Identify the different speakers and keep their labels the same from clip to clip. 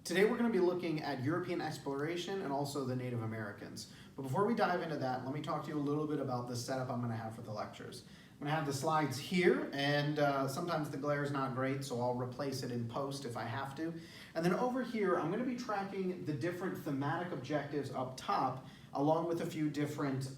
Speaker 1: Today we're going to be looking at European exploration and also the Native Americans. But before we dive into that, let me talk to you a little bit about the setup I'm going to have for the lectures. I'm going to have the slides here, and sometimes the glare is not great, so I'll replace it in post if I have to. And then over here, I'm going to be tracking the different thematic objectives up top, along with a few different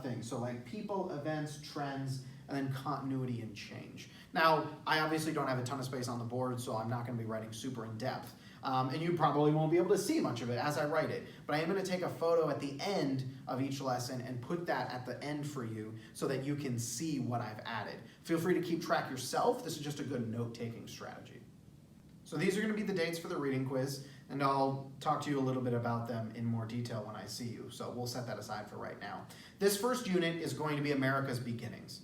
Speaker 1: things. So like people, events, trends, and then continuity and change. Now, I obviously don't have a ton of space on the board, so I'm not going to be writing super in depth. And you probably won't be able to see much of it as I write it. But I am going to take a photo at the end of each lesson and put that at the end for you so that you can see what I've added. Feel free to keep track yourself. This is just a good note-taking strategy. So these are going to be the dates for the reading quiz, and I'll talk to you a little bit about them in more detail when I see you. So we'll set that aside for right now. This first unit is going to be America's beginnings.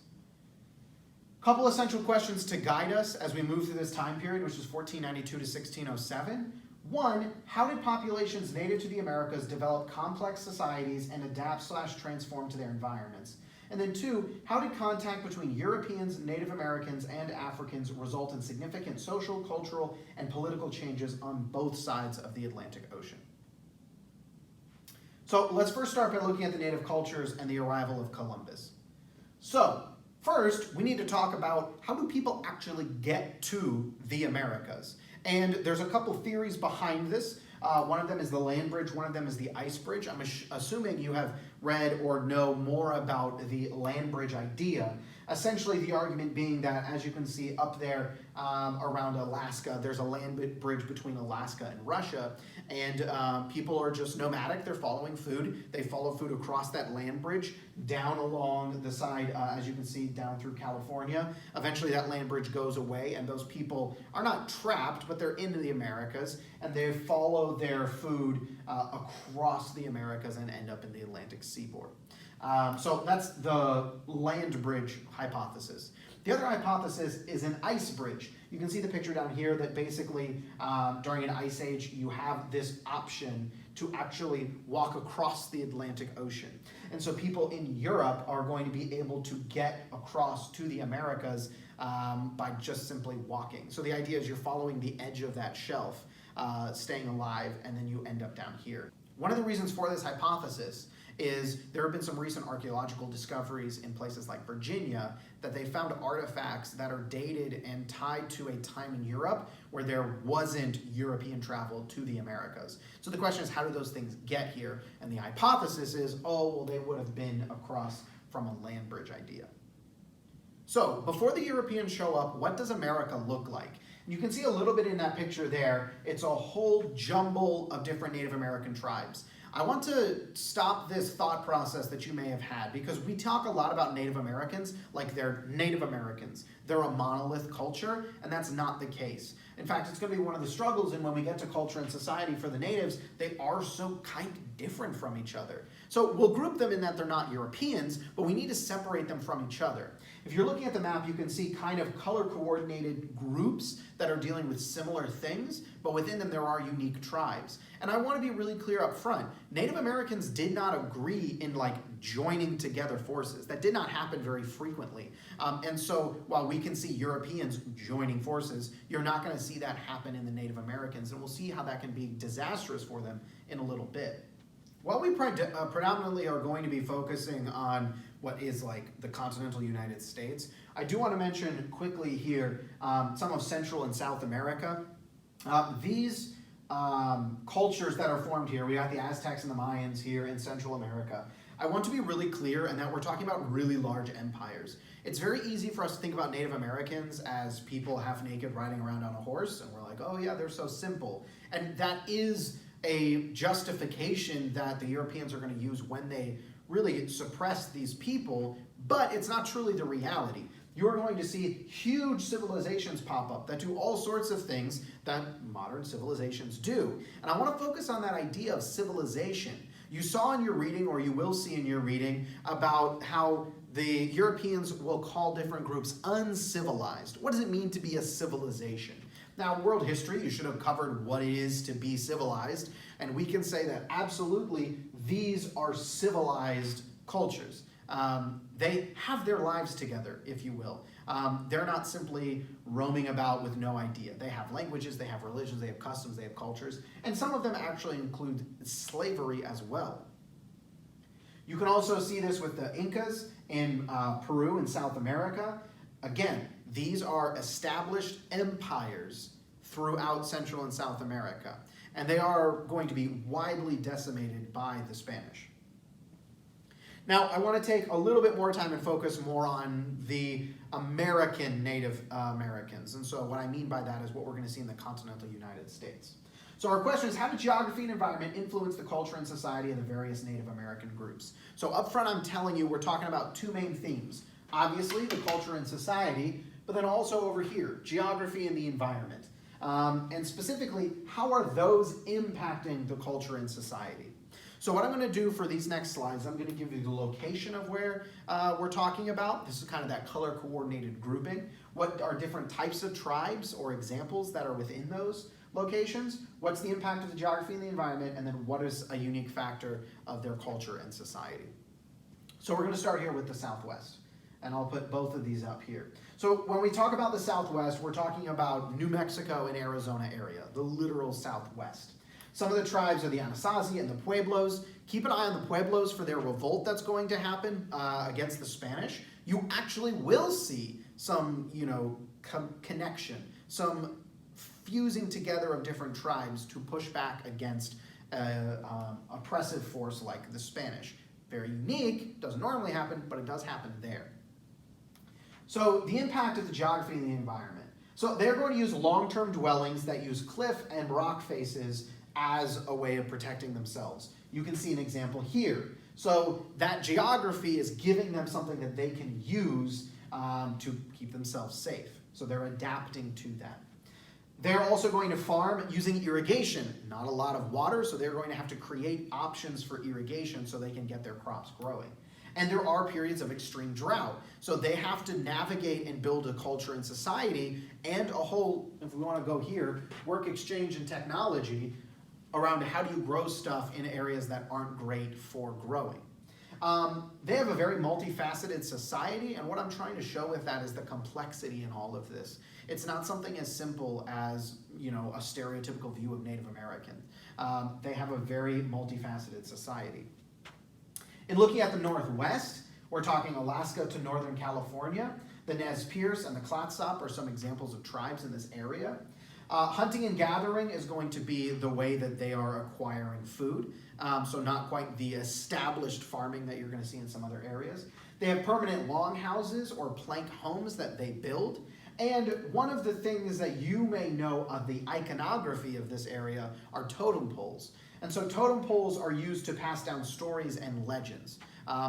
Speaker 1: Couple essential questions to guide us as we move through this time period, which is 1492 to 1607. One, how did populations native to the Americas develop complex societies and adapt/transform to their environments? And then two, how did contact between Europeans, Native Americans, and Africans result in significant social, cultural, and political changes on both sides of the Atlantic Ocean? So let's first start by looking at the native cultures and the arrival of Columbus. So, first, we need to talk about how do people actually get to the Americas. And there's a couple theories behind this. One of them is the land bridge, one of them is the ice bridge. I'm assuming you have read or know more about the land bridge idea. Essentially, the argument being that, as you can see up there around Alaska, there's a land bridge between Alaska and Russia, and people are just nomadic. They're following food. They follow food across that land bridge down along the side, as you can see, down through California. Eventually, that land bridge goes away, and those people are not trapped, but they're into the Americas, and they follow their food across the Americas and end up in the Atlantic seaboard. So that's the land bridge hypothesis. The other hypothesis is an ice bridge. You can see the picture down here that basically during an ice age you have this option to actually walk across the Atlantic Ocean. And so people in Europe are going to be able to get across to the Americas by just simply walking. So the idea is you're following the edge of that shelf, staying alive, and then you end up down here. One of the reasons for this hypothesis is there have been some recent archaeological discoveries in places like Virginia that they found artifacts that are dated and tied to a time in Europe where there wasn't European travel to the Americas. So the question is, how do those things get here? And the hypothesis is, oh, well, they would have been across from a land bridge idea. So before the Europeans show up, what does America look like? You can see a little bit in that picture there. It's a whole jumble of different Native American tribes. I want to stop this thought process that you may have had, because we talk a lot about Native Americans like they're Native Americans. They're a monolith culture, and that's not the case. In fact, it's going to be one of the struggles, and when we get to culture and society for the natives, they are so kind of different from each other. So we'll group them in that they're not Europeans, but we need to separate them from each other. If you're looking at the map, you can see kind of color-coordinated groups that are dealing with similar things, but within them there are unique tribes. And I want to be really clear up front. Native Americans did not agree in joining together forces. That did not happen very frequently. And so while we can see Europeans joining forces, you're not going to see that happen in the Native Americans, and we'll see how that can be disastrous for them in a little bit. While we predominantly are going to be focusing on what is the continental United States, I do want to mention quickly here some of Central and South America. These cultures that are formed here, we got the Aztecs and the Mayans here in Central America. I want to be really clear in that we're talking about really large empires. It's very easy for us to think about Native Americans as people half naked riding around on a horse, and we're like, oh yeah, they're so simple. And that is a justification that the Europeans are going to use when they really suppress these people, but it's not truly the reality. You're going to see huge civilizations pop up that do all sorts of things that modern civilizations do. And I want to focus on that idea of civilization. You saw in your reading, or you will see in your reading, about how the Europeans will call different groups uncivilized. What does it mean to be a civilization? Now, world history, you should have covered what it is to be civilized, and we can say that absolutely these are civilized cultures. they have their lives together, if you will. They're not simply roaming about with no idea. They have languages, they have religions, they have customs, they have cultures, and some of them actually include slavery as well. You can also see this with the Incas in Peru and South America. Again, these are established empires throughout Central and South America, and they are going to be widely decimated by the Spanish. Now, I want to take a little bit more time and focus more on the American Native Americans. And so what I mean by that is what we're going to see in the continental United States. So our question is, how did geography and environment influence the culture and society of the various Native American groups? So up front, I'm telling you, we're talking about two main themes. Obviously, the culture and society, but then also over here, geography and the environment. And specifically, how are those impacting the culture and society? So what I'm going to do for these next slides, I'm going to give you the location of where we're talking about. This is kind of that color-coordinated grouping. What are different types of tribes or examples that are within those locations? What's the impact of the geography and the environment? And then what is a unique factor of their culture and society? So we're going to start here with the Southwest. And I'll put both of these up here. So when we talk about the Southwest, we're talking about New Mexico and Arizona area, the literal Southwest. Some of the tribes are the Anasazi and the Pueblos. Keep an eye on the Pueblos for their revolt that's going to happen against the Spanish. You actually will see some, connection, some fusing together of different tribes to push back against oppressive force like the Spanish. Very unique, doesn't normally happen, but it does happen there. So the impact of the geography and the environment. So they're going to use long-term dwellings that use cliff and rock faces as a way of protecting themselves. You can see an example here. So that geography is giving them something that they can use to keep themselves safe. So they're adapting to that. They're also going to farm using irrigation. Not a lot of water, so they're going to have to create options for irrigation so they can get their crops growing. And there are periods of extreme drought. So they have to navigate and build a culture and society and a whole, if we want to go here, work exchange and technology around how do you grow stuff in areas that aren't great for growing. They have a very multifaceted society, and what I'm trying to show with that is the complexity in all of this. It's not something as simple as, a stereotypical view of Native American. They have a very multifaceted society. In looking at the Northwest, we're talking Alaska to Northern California. The Nez Perce and the Clatsop are some examples of tribes in this area. Hunting and gathering is going to be the way that they are acquiring food. So not quite the established farming that you're going to see in some other areas. They have permanent longhouses or plank homes that they build. And one of the things that you may know of the iconography of this area are totem poles. And so totem poles are used to pass down stories and legends.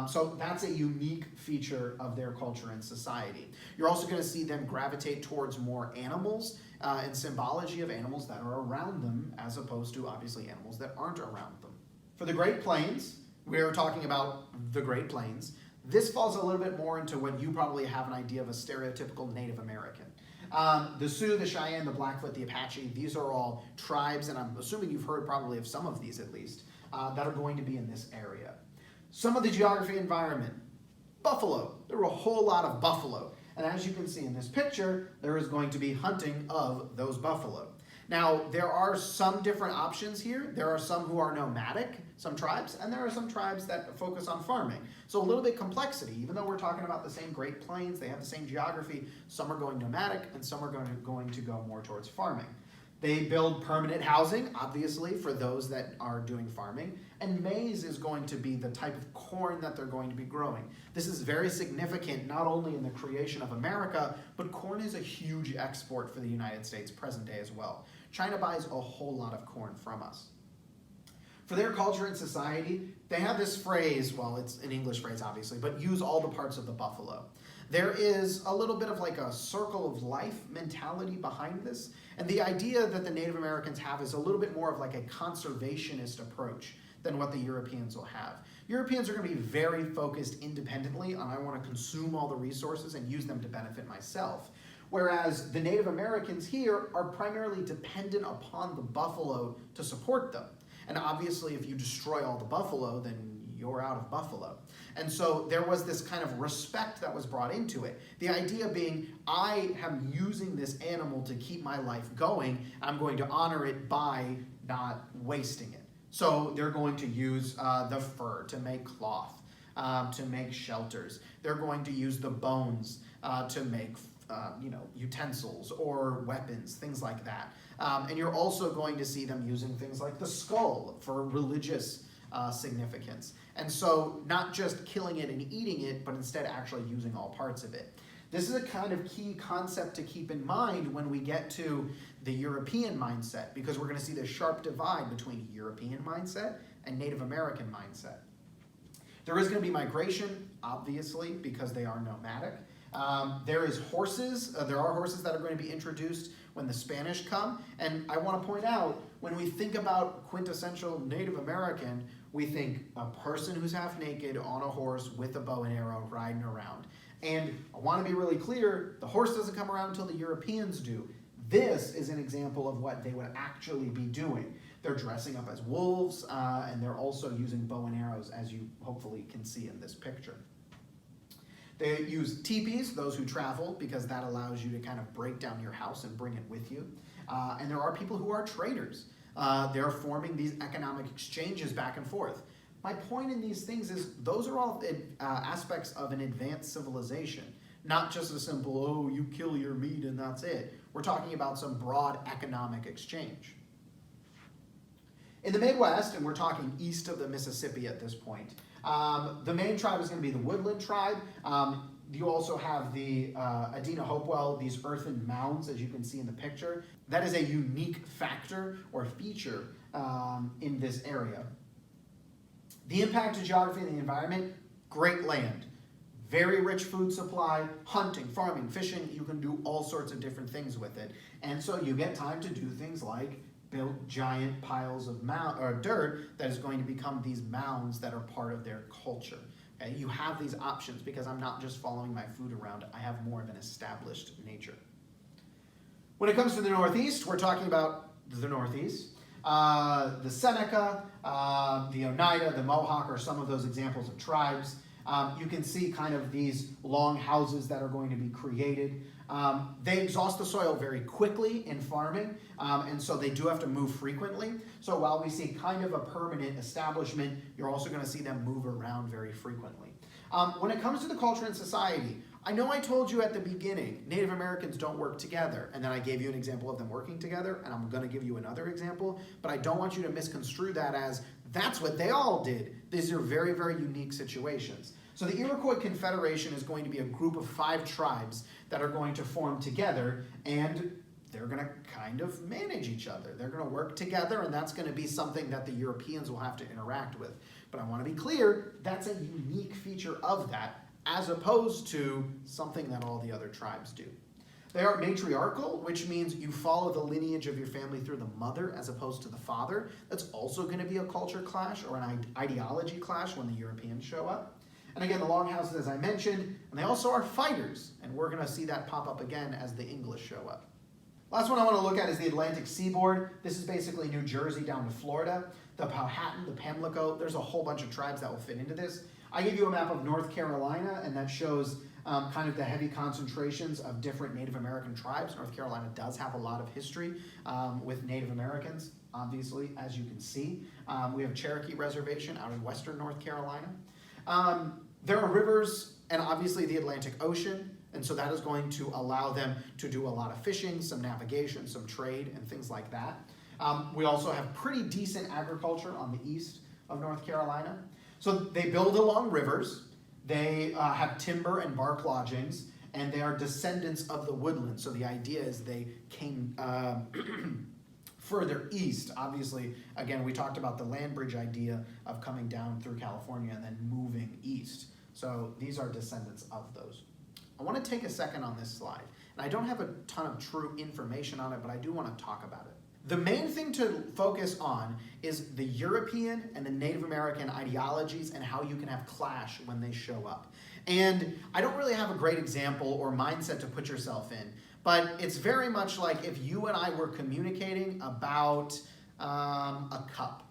Speaker 1: So that's a unique feature of their culture and society. You're also going to see them gravitate towards more animals and symbology of animals that are around them, as opposed to obviously animals that aren't around them. For the Great Plains, we're talking about the Great Plains. This falls a little bit more into what you probably have an idea of a stereotypical Native American. The Sioux, the Cheyenne, the Blackfoot, the Apache, these are all tribes, and I'm assuming you've heard probably of some of these at least, that are going to be in this area. Some of the geography environment. Buffalo. There were a whole lot of buffalo. And as you can see in this picture, there is going to be hunting of those buffalo. Now, there are some different options here. There are some who are nomadic, some tribes, and there are some tribes that focus on farming. So a little bit complexity. Even though we're talking about the same Great Plains, they have the same geography, some are going nomadic and some are going to go more towards farming. They build permanent housing, obviously, for those that are doing farming, and maize is going to be the type of corn that they're going to be growing. This is very significant, not only in the creation of America, but corn is a huge export for the United States present day as well. China buys a whole lot of corn from us. For their culture and society, they have this phrase, well, it's an English phrase, obviously, but use all the parts of the buffalo. There is a little bit of like a circle of life mentality behind this. And the idea that the Native Americans have is a little bit more of like a conservationist approach than what the Europeans will have. Europeans are going to be very focused independently on I want to consume all the resources and use them to benefit myself. Whereas the Native Americans here are primarily dependent upon the buffalo to support them. And obviously if you destroy all the buffalo, then you're out of buffalo. And so there was this kind of respect that was brought into it. The idea being, I am using this animal to keep my life going. I'm going to honor it by not wasting it. So they're going to use the fur to make cloth, to make shelters. They're going to use the bones to make utensils or weapons, things like that. And you're also going to see them using things like the skull for religious significance. And so not just killing it and eating it, but instead actually using all parts of it. This is a kind of key concept to keep in mind when we get to the European mindset, because we're going to see this sharp divide between European mindset and Native American mindset. There is going to be migration, obviously, because they are nomadic. There is horses. There are horses that are going to be introduced when the Spanish come. And I want to point out, when we think about quintessential Native American, we think a person who's half naked on a horse with a bow and arrow riding around. And I want to be really clear, the horse doesn't come around until the Europeans do. This is an example of what they would actually be doing. They're dressing up as wolves, and they're also using bow and arrows, as you hopefully can see in this picture. They use teepees, those who travel, because that allows you to kind of break down your house and bring it with you. And there are people who are traders. They're forming these economic exchanges back and forth. My point in these things is those are all aspects of an advanced civilization, not just a simple, oh, you kill your meat and that's it. We're talking about some broad economic exchange. In the Midwest, and we're talking east of the Mississippi at this point, the main tribe is going to be the woodland tribe. You also have the Adena Hopewell, these earthen mounds, as you can see in the picture. That is a unique factor or feature in this area. The impact to geography and the environment, great land. Very rich food supply, hunting, farming, fishing, you can do all sorts of different things with it. And so you get time to do things like build giant piles of dirt that is going to become these mounds that are part of their culture. Okay? You have these options because I'm not just following my food around, I have more of an established nature. When it comes to the Northeast, we're talking about the Northeast. The Seneca, the Oneida, the Mohawk are some of those examples of tribes. You can see kind of these long houses that are going to be created. They exhaust the soil very quickly in farming, and so they do have to move frequently. So while we see kind of a permanent establishment, you're also going to see them move around very frequently. When it comes to the culture and society, I know I told you at the beginning, Native Americans don't work together, and then I gave you an example of them working together, and I'm going to give you another example, but I don't want you to misconstrue that as that's what they all did. These are very, very unique situations. So the Iroquois Confederation is going to be a group of 5 tribes that are going to form together, and they're going to kind of manage each other. They're going to work together, and that's going to be something that the Europeans will have to interact with. But I want to be clear, that's a unique feature of that, as opposed to something that all the other tribes do. They are matriarchal, which means you follow the lineage of your family through the mother as opposed to the father. That's also going to be a culture clash or an ideology clash when the Europeans show up. And again, the longhouses, as I mentioned, and they also are fighters, and we're going to see that pop up again as the English show up. Last one I want to look at is the Atlantic Seaboard. This is basically New Jersey down to Florida. The Powhatan, the Pamlico, there's a whole bunch of tribes that will fit into this. I give you a map of North Carolina, and that shows kind of the heavy concentrations of different Native American tribes. North Carolina does have a lot of history with Native Americans, obviously, as you can see. We have Cherokee Reservation out in western North Carolina. There are rivers and obviously the Atlantic Ocean, and so that is going to allow them to do a lot of fishing, some navigation, some trade, and things like that. We also have pretty decent agriculture on the east of North Carolina. So they build along rivers, they have timber and bark lodgings, and they are descendants of the woodland. So the idea is they came further east. Obviously, again, we talked about the land bridge idea of coming down through California and then moving east. So these are descendants of those. I want to take a second on this slide. And I don't have a ton of true information on it, but I do want to talk about it. The main thing to focus on is the European and the Native American ideologies and how you can have clash when they show up. And I don't really have a great example or mindset to put yourself in, but it's very much like if you and I were communicating about a cup,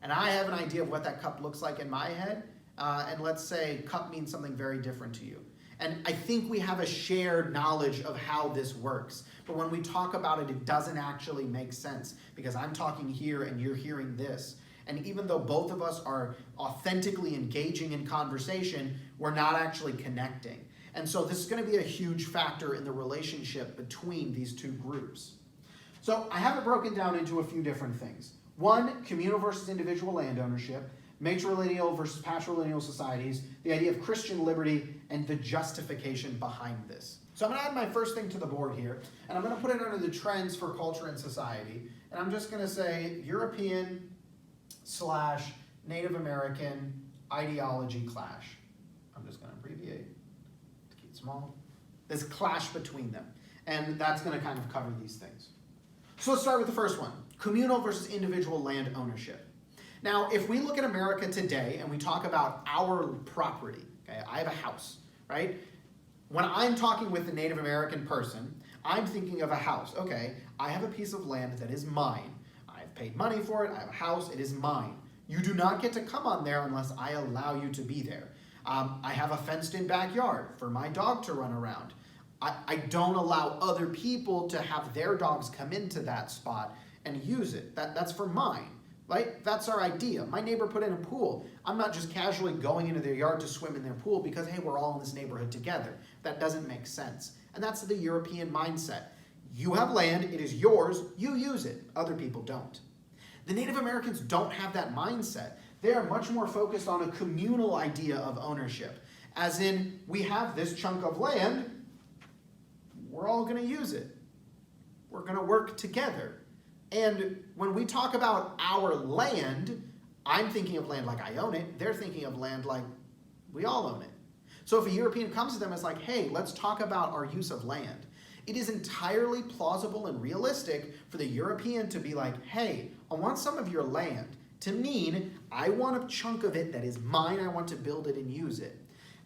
Speaker 1: and I have an idea of what that cup looks like in my head, and let's say cup means something very different to you. And I think we have a shared knowledge of how this works. But when we talk about it, it doesn't actually make sense because I'm talking here and you're hearing this. And even though both of us are authentically engaging in conversation, we're not actually connecting. And so this is going to be a huge factor in the relationship between these two groups. So I have it broken down into a few different things. One, communal versus individual land ownership, matrilineal versus patrilineal societies, the idea of Christian liberty, and the justification behind this. So I'm going to add my first thing to the board here, and I'm going to put it under the trends for culture and society, and I'm just going to say European / Native American ideology clash. I'm just going to abbreviate to keep it small. This clash between them, and that's going to kind of cover these things. So let's start with the first one, communal versus individual land ownership. Now, if we look at America today and we talk about our property, okay, I have a house, right? When I'm talking with a Native American person, I'm thinking of a house. Okay, I have a piece of land that is mine. I've paid money for it. I have a house. It is mine. You do not get to come on there unless I allow you to be there. I have a fenced-in backyard for my dog to run around. I don't allow other people to have their dogs come into that spot and use it. That's for mine. Right? That's our idea. My neighbor put in a pool. I'm not just casually going into their yard to swim in their pool because, hey, we're all in this neighborhood together. That doesn't make sense. And that's the European mindset. You have land, it is yours, you use it. Other people don't. The Native Americans don't have that mindset. They are much more focused on a communal idea of ownership. As in, we have this chunk of land, we're all going to use it. We're going to work together. And when we talk about our land, I'm thinking of land like I own it. They're thinking of land like we all own it. So if a European comes to them and is like, hey, let's talk about our use of land, it is entirely plausible and realistic for the European to be like, hey, I want some of your land to mean I want a chunk of it that is mine. I want to build it and use it.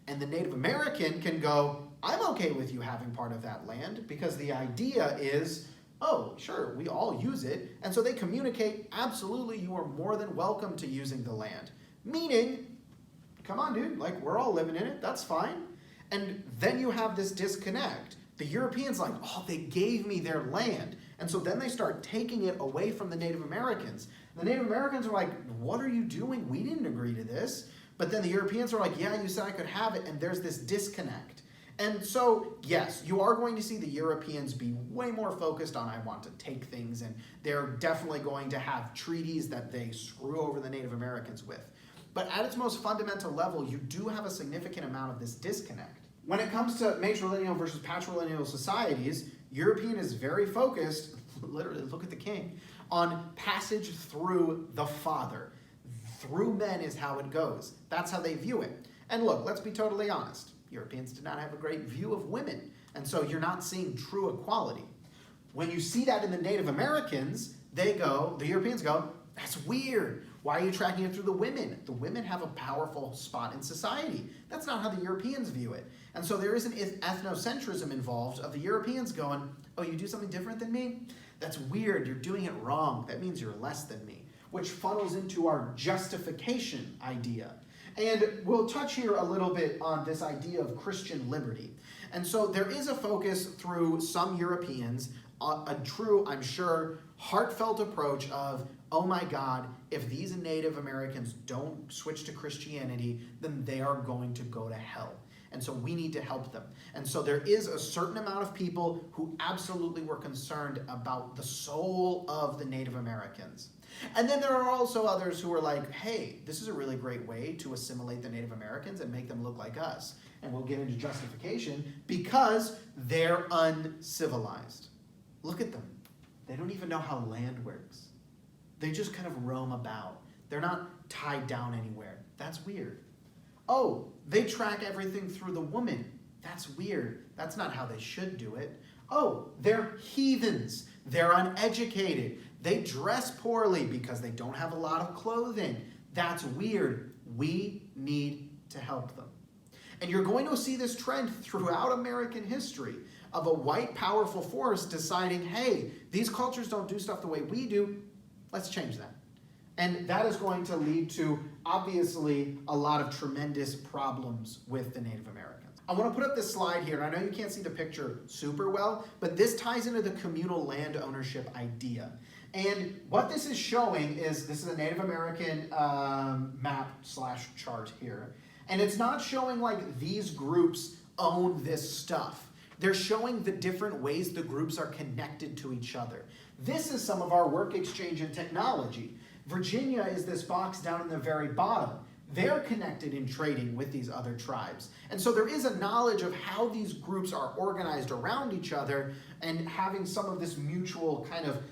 Speaker 1: And the Native American can go, I'm okay with you having part of that land because the idea is, oh, sure, we all use it. And so they communicate, absolutely, you are more than welcome to using the land. Meaning, come on, dude, like we're all living in it, that's fine. And then you have this disconnect. The Europeans like, oh, they gave me their land. And so then they start taking it away from the Native Americans. The Native Americans are like, what are you doing? We didn't agree to this. But then the Europeans are like, yeah, you said I could have it. And there's this disconnect. And so, yes, you are going to see the Europeans be way more focused on I want to take things, and they're definitely going to have treaties that they screw over the Native Americans with. But at its most fundamental level, you do have a significant amount of this disconnect. When it comes to matrilineal versus patrilineal societies, European is very focused, literally look at the king, on passage through the father. Through men is how it goes. That's how they view it. And look, let's be totally honest. Europeans did not have a great view of women, and so you're not seeing true equality. When you see that in the Native Americans, the Europeans go, that's weird. Why are you tracking it through the women? The women have a powerful spot in society. That's not how the Europeans view it. And so there is an ethnocentrism involved of the Europeans going, oh, you do something different than me? That's weird. You're doing it wrong. That means you're less than me, which funnels into our justification idea. And we'll touch here a little bit on this idea of Christian liberty. And so there is a focus through some Europeans, a true, I'm sure, heartfelt approach of, oh my God, if these Native Americans don't switch to Christianity, then they are going to go to hell. And so we need to help them. And so there is a certain amount of people who absolutely were concerned about the soul of the Native Americans. And then there are also others who are like, hey, this is a really great way to assimilate the Native Americans and make them look like us. And we'll get into justification because they're uncivilized. Look at them. They don't even know how land works. They just kind of roam about. They're not tied down anywhere. That's weird. Oh, they track everything through the woman. That's weird. That's not how they should do it. Oh, they're heathens. They're uneducated. They dress poorly because they don't have a lot of clothing. That's weird. We need to help them. And you're going to see this trend throughout American history of a white powerful force deciding, hey, these cultures don't do stuff the way we do. Let's change that. And that is going to lead to, obviously, a lot of tremendous problems with the Native Americans. I want to put up this slide here, and I know you can't see the picture super well, but this ties into the communal land ownership idea. And what this is showing is, this is a Native American map/chart here, and it's not showing like these groups own this stuff. They're showing the different ways the groups are connected to each other. This is some of our work exchange and technology. Virginia is this box down in the very bottom. They're connected in trading with these other tribes. And so there is a knowledge of how these groups are organized around each other and having some of this mutual kind of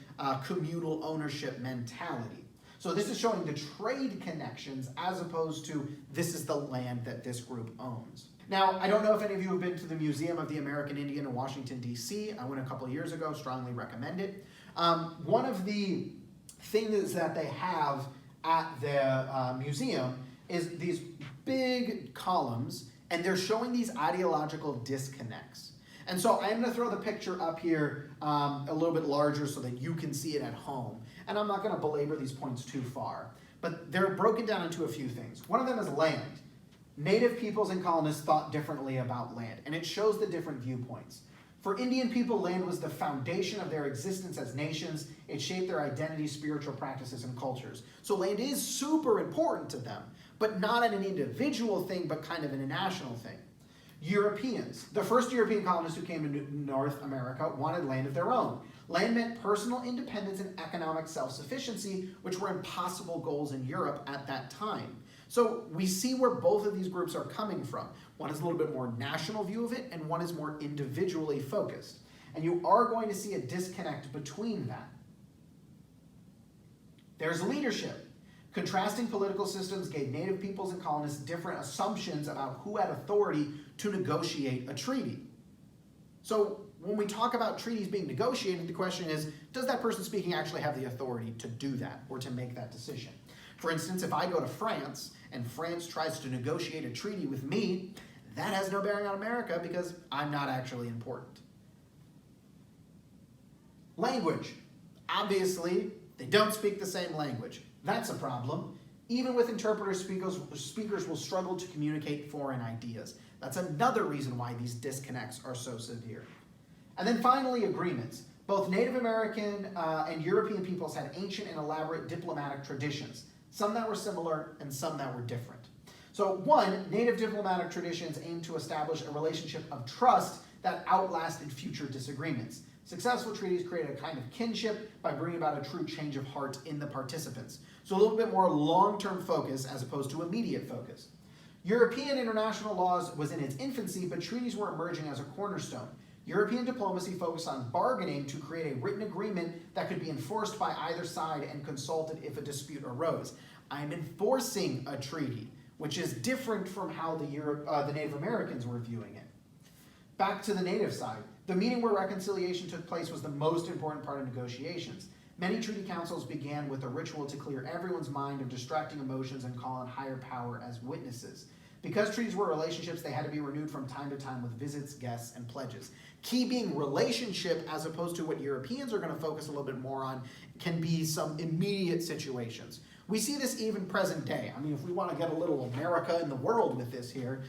Speaker 1: communal ownership mentality. So this is showing the trade connections as opposed to this is the land that this group owns. Now, I don't know if any of you have been to the Museum of the American Indian in Washington, D.C. I went a couple years ago, strongly recommend it. One of the things that they have at the museum is these big columns, and they're showing these ideological disconnects. And so I'm going to throw the picture up here a little bit larger so that you can see it at home. And I'm not going to belabor these points too far, but they're broken down into a few things. One of them is land. Native peoples and colonists thought differently about land, and it shows the different viewpoints. For Indian people, land was the foundation of their existence as nations. It shaped their identity, spiritual practices, and cultures. So land is super important to them, but not an individual thing, but kind of in a national thing. Europeans, the first European colonists who came to North America wanted land of their own. Land meant personal independence and economic self-sufficiency, which were impossible goals in Europe at that time. So we see where both of these groups are coming from. One is a little bit more national view of it, and one is more individually focused. And you are going to see a disconnect between that. There's leadership. Contrasting political systems gave native peoples and colonists different assumptions about who had authority to negotiate a treaty. So when we talk about treaties being negotiated, the question is, does that person speaking actually have the authority to do that or to make that decision? For instance, if I go to France and France tries to negotiate a treaty with me, that has no bearing on America because I'm not actually important. Language. Obviously, they don't speak the same language. That's a problem. Even with interpreters, speakers will struggle to communicate foreign ideas. That's another reason why these disconnects are so severe. And then finally, agreements. Both Native American and European peoples had ancient and elaborate diplomatic traditions, some that were similar and some that were different. So one, native diplomatic traditions aimed to establish a relationship of trust that outlasted future disagreements. Successful treaties created a kind of kinship by bringing about a true change of heart in the participants. So a little bit more long-term focus as opposed to immediate focus. European international laws was in its infancy, but treaties were emerging as a cornerstone. European diplomacy focused on bargaining to create a written agreement that could be enforced by either side and consulted if a dispute arose. I'm enforcing a treaty, which is different from how the Native Americans were viewing it. Back to the Native side. The meeting where reconciliation took place was the most important part of negotiations. Many treaty councils began with a ritual to clear everyone's mind of distracting emotions and call on higher power as witnesses. Because treaties were relationships, they had to be renewed from time to time with visits, guests, and pledges. Key being relationship, as opposed to what Europeans are going to focus a little bit more on, can be some immediate situations. We see this even present day. I mean, if we want to get a little America in the world with this here,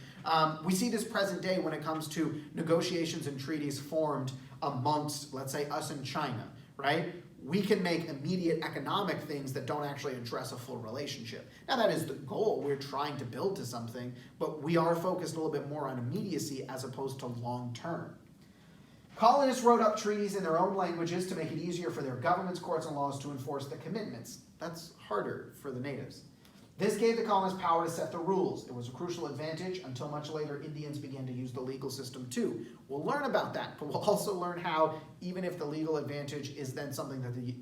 Speaker 1: we see this present day when it comes to negotiations and treaties formed amongst, let's say, us and China, right? We can make immediate economic things that don't actually address a full relationship. Now, that is the goal. We're trying to build to something, but we are focused a little bit more on immediacy as opposed to long-term. Colonists wrote up treaties in their own languages to make it easier for their governments, courts, and laws to enforce the commitments. That's harder for the natives. This gave the colonists power to set the rules. It was a crucial advantage until much later Indians began to use the legal system too. We'll learn about that, but we'll also learn how even if the legal advantage is then something that the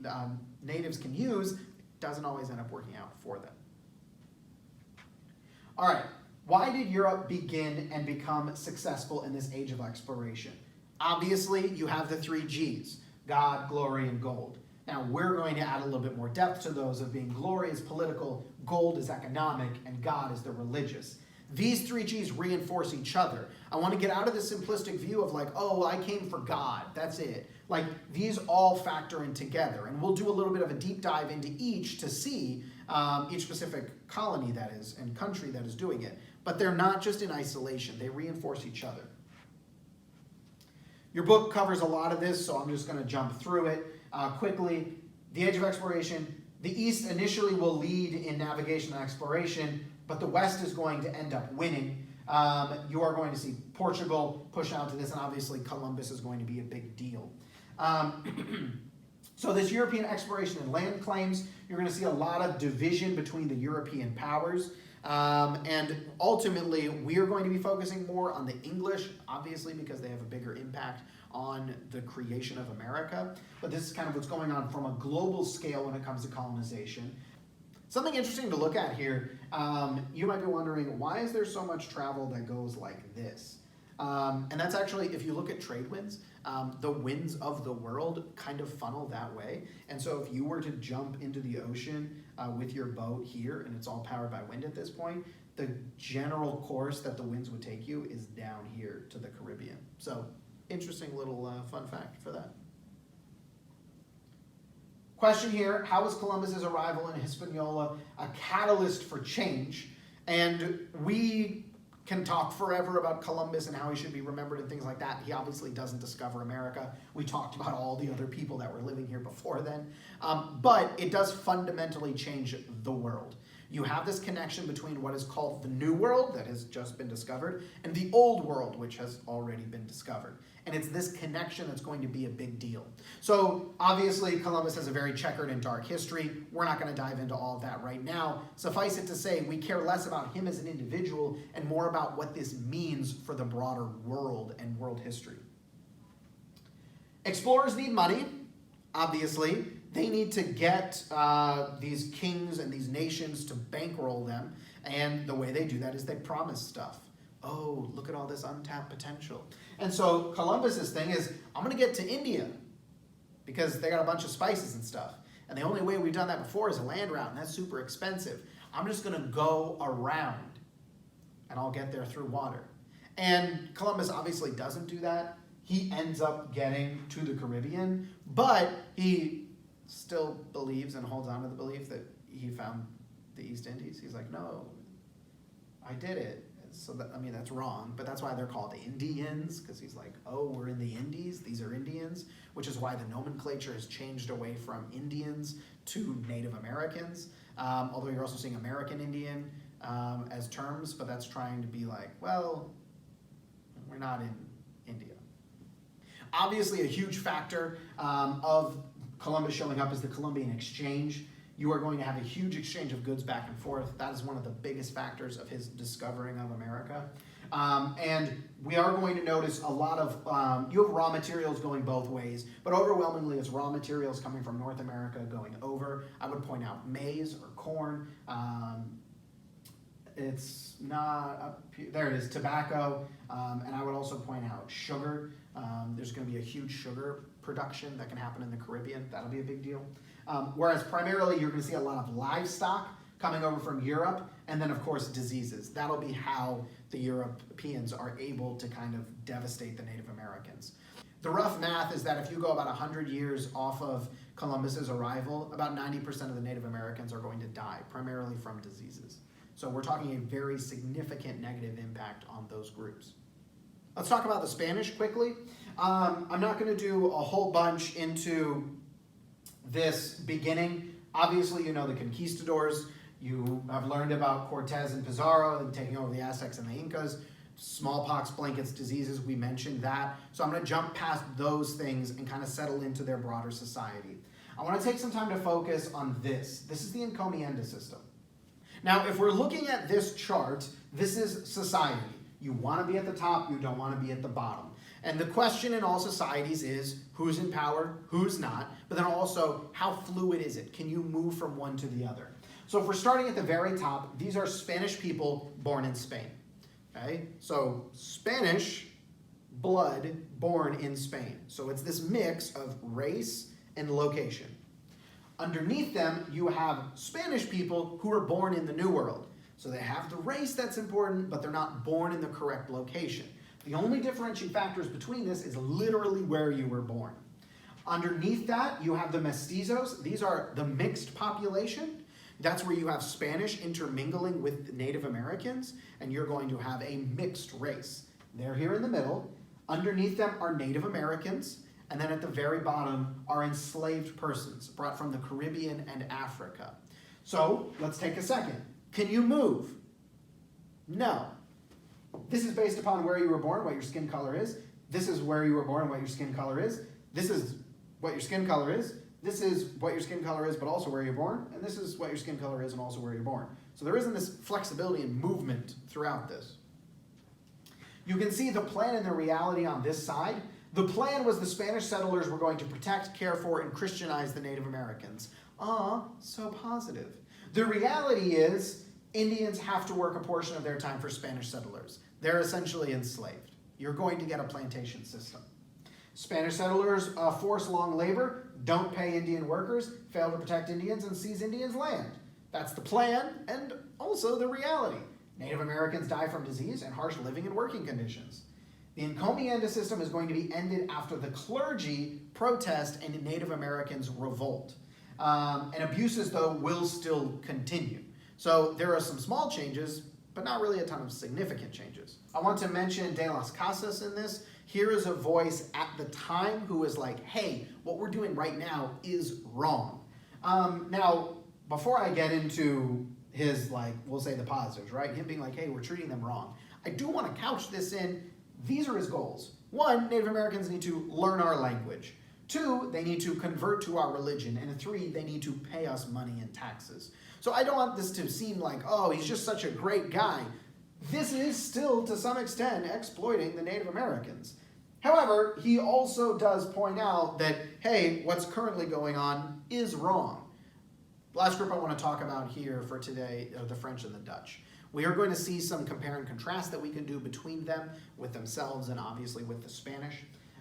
Speaker 1: natives can use, it doesn't always end up working out for them. All right, why did Europe begin and become successful in this age of exploration? Obviously, you have the 3 Gs, God, glory, and gold. Now, we're going to add a little bit more depth to those of being glory is political, gold is economic, and God is the religious. these three G's reinforce each other. I want to get out of the simplistic view of like, oh, well, I came for God, that's it. Like, these all factor in together, and we'll do a little bit of a deep dive into each to see each specific colony that is and country that is doing it. But they're not just in isolation, they reinforce each other. Your book covers a lot of this, so I'm just going to jump through it quickly. The Age of Exploration, the East initially will lead in navigation and exploration, but the West is going to end up winning. You are going to see Portugal push out to this, and obviously Columbus is going to be a big deal. So this European exploration and land claims, you're going to see a lot of division between the European powers. And ultimately, we are going to be focusing more on the English, obviously, because they have a bigger impact on the creation of America. But this is kind of what's going on from a global scale when it comes to colonization. Something interesting to look at here, you might be wondering, why is there so much travel that goes like this? And that's actually, if you look at trade winds, the winds of the world kind of funnel that way. And so if you were to jump into the ocean with your boat here, and it's all powered by wind at this point, the general course that the winds would take you is down here to the Caribbean. So interesting little fun fact for that. Question here, how was Columbus's arrival in Hispaniola a catalyst for change? And we can talk forever about Columbus and how he should be remembered and things like that. He obviously doesn't discover America. We talked about all the other people that were living here before then. But it does fundamentally change the world. You have this connection between what is called the New World, that has just been discovered, and the Old World, which has already been discovered. And it's this connection that's going to be a big deal. So obviously Columbus has a very checkered and dark history. We're not going to dive into all of that right now. Suffice it to say, we care less about him as an individual and more about what this means for the broader world and world history. Explorers need money, obviously. They need to get these kings and these nations to bankroll them. And the way they do that is they promise stuff. Oh, look at all this untapped potential. And so Columbus's thing is, I'm going to get to India because they got a bunch of spices and stuff. And the only way we've done that before is a land route, and that's super expensive. I'm just going to go around, and I'll get there through water. And Columbus obviously doesn't do that. He ends up getting to the Caribbean, but he still believes and holds on to the belief that he found the East Indies. He's like, no, I did it. So that, I mean, that's wrong, but that's why they're called Indians, because he's like, oh, we're in the Indies, these are Indians, which is why the nomenclature has changed away from Indians to Native Americans, although you're also seeing American Indian as terms, but that's trying to be like, well, we're not in India. Obviously, a huge factor of Columbus showing up is the Columbian exchange. You are going to have a huge exchange of goods back and forth. That is one of the biggest factors of his discovering of America. And we are going to notice a lot of, you have raw materials going both ways, but overwhelmingly it's raw materials coming from North America going over. I would point out maize or corn. It's not up here. There it is, tobacco. And I would also point out sugar. There's going to be a huge sugar production that can happen in the Caribbean. That'll be a big deal. Whereas primarily you're going to see a lot of livestock coming over from Europe, and then of course diseases. That'll be how the Europeans are able to kind of devastate the Native Americans. The rough math is that if you go about 100 years off of Columbus's arrival, about 90% of the Native Americans are going to die, primarily from diseases. So we're talking a very significant negative impact on those groups. Let's talk about the Spanish quickly. I'm not going to do a whole bunch into this beginning. Obviously, you know the conquistadors. You have learned about Cortez and Pizarro and taking over the Aztecs and the Incas. Smallpox, blankets, diseases, we mentioned that. So I'm going to jump past those things and kind of settle into their broader society. I want to take some time to focus on this. This is the encomienda system. Now, if we're looking at this chart, this is society. You want to be at the top, you don't want to be at the bottom. And the question in all societies is who's in power, who's not, but then also how fluid is it? Can you move from one to the other? So if we're starting at the very top, these are Spanish people born in Spain. Okay? So Spanish blood born in Spain. So it's this mix of race and location. Underneath them, you have Spanish people who are born in the New World. So they have the race that's important, but they're not born in the correct location. The only differentiating factors between this is literally where you were born. Underneath that, you have the mestizos. These are the mixed population. That's where you have Spanish intermingling with Native Americans, and you're going to have a mixed race. They're here in the middle. Underneath them are Native Americans, and then at the very bottom are enslaved persons brought from the Caribbean and Africa. So let's take a second. Can you move? No. This is based upon where you were born, what your skin color is. This is where you were born, what your skin color is. This is what your skin color is. This is what your skin color is, but also where you're born. And this is what your skin color is and also where you're born. So there isn't this flexibility and movement throughout this. You can see the plan and the reality on this side. The plan was the Spanish settlers were going to protect, care for, and Christianize the Native Americans. So positive. The reality is Indians have to work a portion of their time for Spanish settlers. They're essentially enslaved. You're going to get a plantation system. Spanish settlers force long labor, don't pay Indian workers, fail to protect Indians, and seize Indians' land. That's the plan and also the reality. Native Americans die from disease and harsh living and working conditions. The encomienda system is going to be ended after the clergy protest and Native Americans revolt. And abuses, though, will still continue. So there are some small changes, but not really a ton of significant changes. I want to mention de Las Casas in this. Here is a voice at the time who was like, hey, what we're doing right now is wrong. Now, before I get into his, like, we'll say the positives, right? Him being like, hey, we're treating them wrong. I do want to couch this in, these are his goals. 1, Native Americans need to learn our language. 2, they need to convert to our religion. And 3, they need to pay us money and taxes. So I don't want this to seem like, oh, he's just such a great guy. This is still, to some extent, exploiting the Native Americans. However, he also does point out that, hey, what's currently going on is wrong. Last group I want to talk about here for today are the French and the Dutch. We are going to see some compare and contrast that we can do between them, with themselves, and obviously with the Spanish.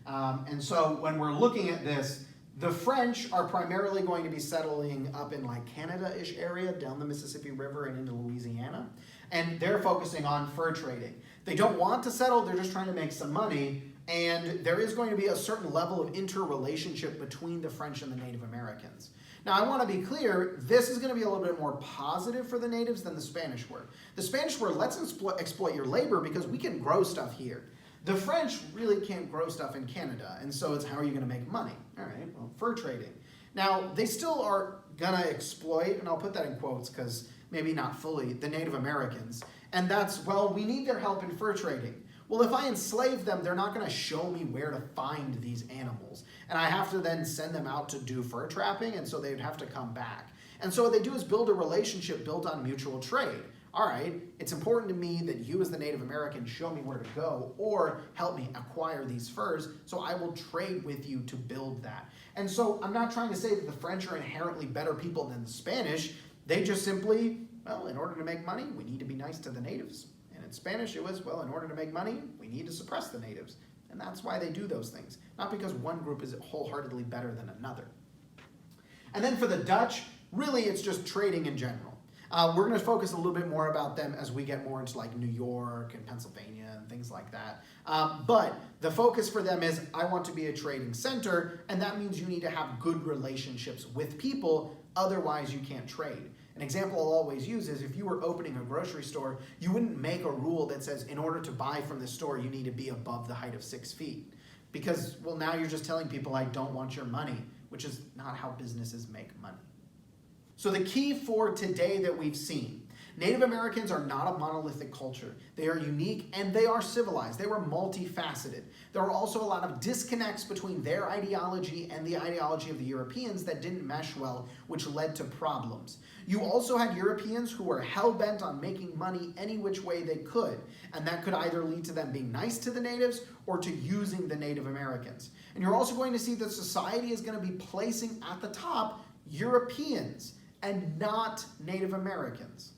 Speaker 1: And so when we're looking at this, the French are primarily going to be settling up in like Canada-ish area, down the Mississippi River and into Louisiana. And they're focusing on fur trading. They don't want to settle, they're just trying to make some money. And there is going to be a certain level of interrelationship between the French and the Native Americans. Now, I want to be clear, this is going to be a little bit more positive for the natives than the Spanish were. The Spanish were, let's exploit your labor because we can grow stuff here. The French really can't grow stuff in Canada, and so it's how are you going to make money? All right, well, fur trading. Now, they still are going to exploit, and I'll put that in quotes because maybe not fully, the Native Americans. And that's, well, we need their help in fur trading. Well, if I enslave them, they're not going to show me where to find these animals. And I have to then send them out to do fur trapping, and so they'd have to come back. And so what they do is build a relationship built on mutual trade. All right, it's important to me that you as the Native American show me where to go or help me acquire these furs, so I will trade with you to build that. And so I'm not trying to say that the French are inherently better people than the Spanish. They just simply, well, in order to make money, we need to be nice to the natives. And in Spanish, it was, well, in order to make money, we need to suppress the natives. And that's why they do those things. Not because one group is wholeheartedly better than another. And then for the Dutch, really it's just trading in general. We're going to focus a little bit more about them as we get more into like New York and Pennsylvania and things like that. But the focus for them is, I want to be a trading center, and that means you need to have good relationships with people, otherwise you can't trade. An example I'll always use is if you were opening a grocery store, you wouldn't make a rule that says in order to buy from this store, you need to be above the height of 6 feet. Because, well, now you're just telling people I don't want your money, which is not how businesses make money. So the key for today that we've seen, Native Americans are not a monolithic culture. They are unique and they are civilized. They were multifaceted. There were also a lot of disconnects between their ideology and the ideology of the Europeans that didn't mesh well, which led to problems. You also had Europeans who were hell-bent on making money any which way they could, and that could either lead to them being nice to the natives or to using the Native Americans. And you're also going to see that society is going to be placing at the top Europeans and not Native Americans.